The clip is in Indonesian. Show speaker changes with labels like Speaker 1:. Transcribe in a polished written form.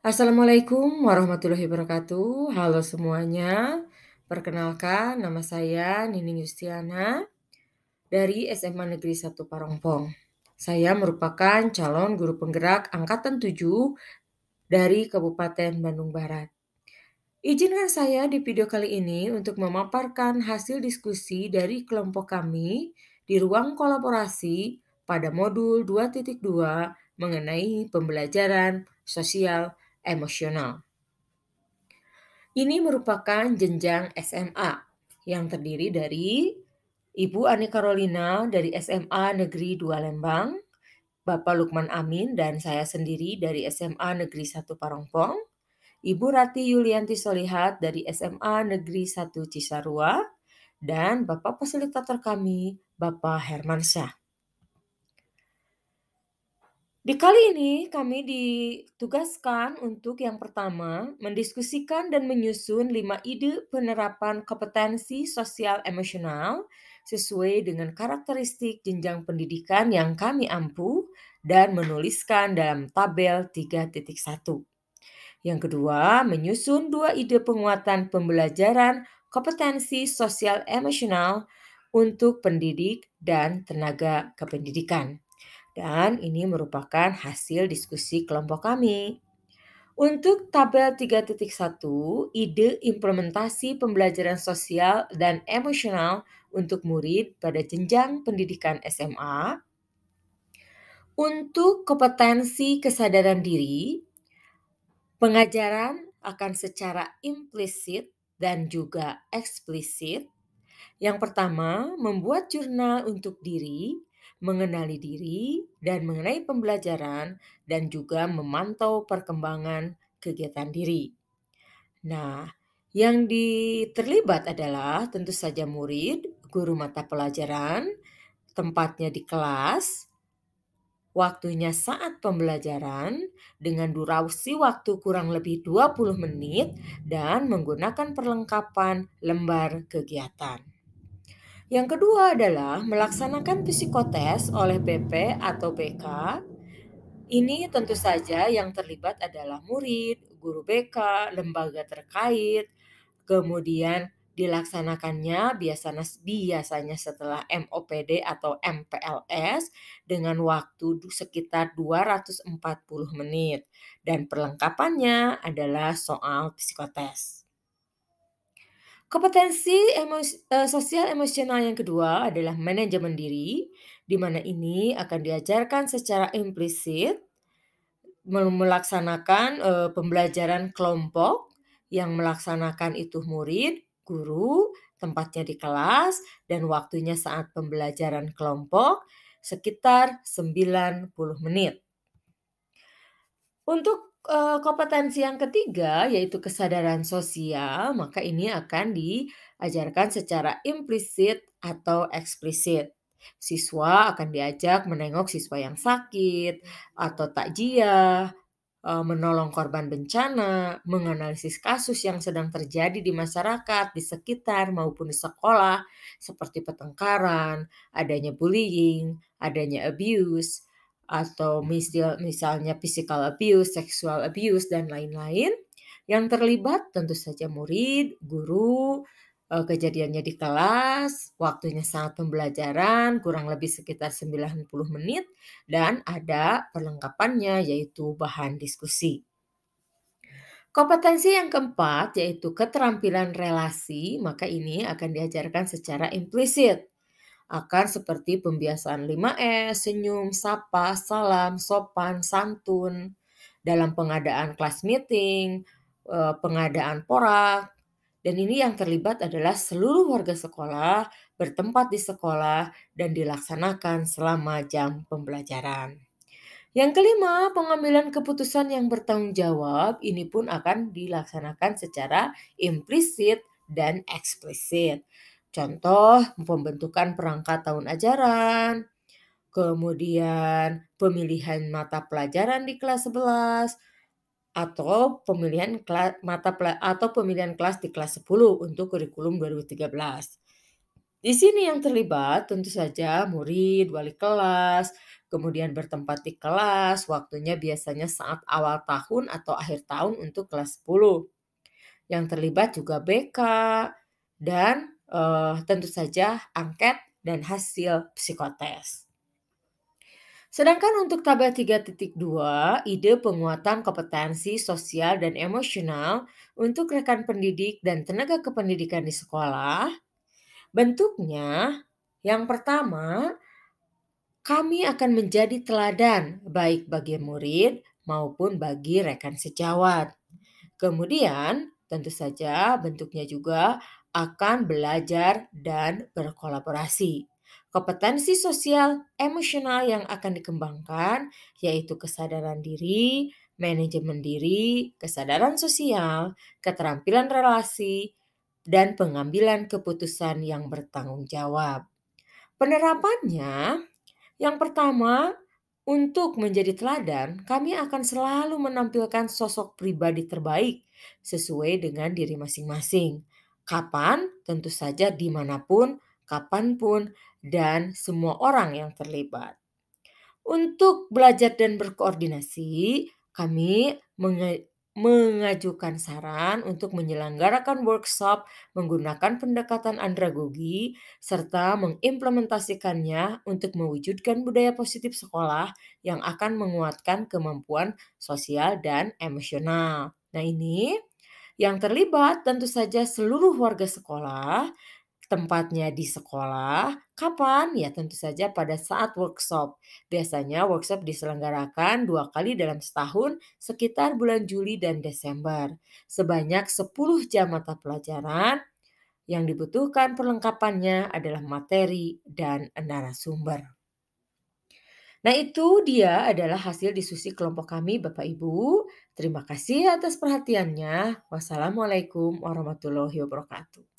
Speaker 1: Assalamualaikum warahmatullahi wabarakatuh. Halo semuanya. Perkenalkan, nama saya Nining Yustiana dari SMA Negeri 1 Parongpong. Saya merupakan calon guru penggerak angkatan 7 dari Kabupaten Bandung Barat. Izinkan saya di video kali ini untuk memaparkan hasil diskusi dari kelompok kami di ruang kolaborasi pada modul 2.2 mengenai pembelajaran sosial emosional. Ini merupakan jenjang SMA yang terdiri dari Ibu Ani Carolina dari SMA Negeri 2 Lembang, Bapak Lukman Amin dan saya sendiri dari SMA Negeri 1 Parongpong, Ibu Rati Yulianti Solihat dari SMA Negeri 1 Cisarua, dan Bapak fasilitator kami, Bapak Hermansyah. Di kali ini kami ditugaskan untuk yang pertama mendiskusikan dan menyusun 5 ide penerapan kompetensi sosial emosional sesuai dengan karakteristik jenjang pendidikan yang kami ampu dan menuliskan dalam tabel 3.1. Yang kedua, menyusun 2 ide penguatan pembelajaran kompetensi sosial emosional untuk pendidik dan tenaga kependidikan. Dan ini merupakan hasil diskusi kelompok kami. Untuk tabel 3.1, ide implementasi pembelajaran sosial dan emosional untuk murid pada jenjang pendidikan SMA. Untuk kompetensi kesadaran diri, pengajaran akan secara implisit dan juga eksplisit. Yang pertama, membuat jurnal untuk diri, mengenali diri, dan mengenai pembelajaran, dan juga memantau perkembangan kegiatan diri. Nah, yang terlibat adalah tentu saja murid, guru mata pelajaran, tempatnya di kelas, waktunya saat pembelajaran, dengan durasi waktu kurang lebih 20 menit, dan menggunakan perlengkapan lembar kegiatan. Yang kedua adalah melaksanakan psikotes oleh BP atau BK. Ini tentu saja yang terlibat adalah murid, guru BK, lembaga terkait, kemudian dilaksanakannya biasanya setelah MOPD atau MPLS dengan waktu sekitar 240 menit. Dan perlengkapannya adalah soal psikotes. Kompetensi sosial emosional yang kedua adalah manajemen diri, di mana ini akan diajarkan secara implisit melaksanakan pembelajaran kelompok yang melaksanakan itu murid, guru, tempatnya di kelas, dan waktunya saat pembelajaran kelompok sekitar 90 menit. Untuk kompetensi yang ketiga yaitu kesadaran sosial, maka ini akan diajarkan secara implisit atau eksplisit. Siswa akan diajak menengok siswa yang sakit atau takziah, menolong korban bencana, menganalisis kasus yang sedang terjadi di masyarakat, di sekitar maupun di sekolah, seperti pertengkaran, adanya bullying, adanya abuse, atau misalnya physical abuse, sexual abuse, dan lain-lain. Yang terlibat tentu saja murid, guru, kejadiannya di kelas, waktunya saat pembelajaran kurang lebih sekitar 90 menit, dan ada perlengkapannya yaitu bahan diskusi. Kompetensi yang keempat yaitu keterampilan relasi, maka ini akan diajarkan secara implisit. Akan seperti pembiasaan 5S, senyum, sapa, salam, sopan, santun, dalam pengadaan kelas meeting, pengadaan porak, dan ini yang terlibat adalah seluruh warga sekolah bertempat di sekolah dan dilaksanakan selama jam pembelajaran. Yang kelima, pengambilan keputusan yang bertanggung jawab ini pun akan dilaksanakan secara implisit dan eksplisit. Contoh, pembentukan perangkat tahun ajaran, kemudian pemilihan mata pelajaran di kelas 11, atau pemilihan kelas di kelas 10 untuk kurikulum 2013. Di sini yang terlibat tentu saja murid, wali kelas, kemudian bertempat di kelas, waktunya biasanya saat awal tahun atau akhir tahun untuk kelas 10. Yang terlibat juga BK dan, tentu saja angket dan hasil psikotes. Sedangkan untuk tabel 3.2, ide penguatan kompetensi sosial dan emosional untuk rekan pendidik dan tenaga kependidikan di sekolah, bentuknya yang pertama, kami akan menjadi teladan baik bagi murid maupun bagi rekan sejawat. Kemudian, tentu saja bentuknya juga akan belajar dan berkolaborasi. Kompetensi sosial emosional yang akan dikembangkan yaitu kesadaran diri, manajemen diri, kesadaran sosial, keterampilan relasi, dan pengambilan keputusan yang bertanggung jawab. Penerapannya yang pertama, untuk menjadi teladan, kami akan selalu menampilkan sosok pribadi terbaik sesuai dengan diri masing-masing. Kapan? Tentu saja dimanapun, kapanpun, dan semua orang yang terlibat. Untuk belajar dan berkoordinasi, kami mengajukan saran untuk menyelenggarakan workshop menggunakan pendekatan andragogi serta mengimplementasikannya untuk mewujudkan budaya positif sekolah yang akan menguatkan kemampuan sosial dan emosional. Nah, ini yang terlibat tentu saja seluruh warga sekolah. Tempatnya di sekolah, kapan? Ya tentu saja pada saat workshop. Biasanya workshop diselenggarakan 2 kali dalam setahun sekitar bulan Juli dan Desember. Sebanyak 10 jam mata pelajaran yang dibutuhkan perlengkapannya adalah materi dan narasumber. Nah itu dia adalah hasil diskusi kelompok kami Bapak Ibu. Terima kasih atas perhatiannya. Wassalamualaikum warahmatullahi wabarakatuh.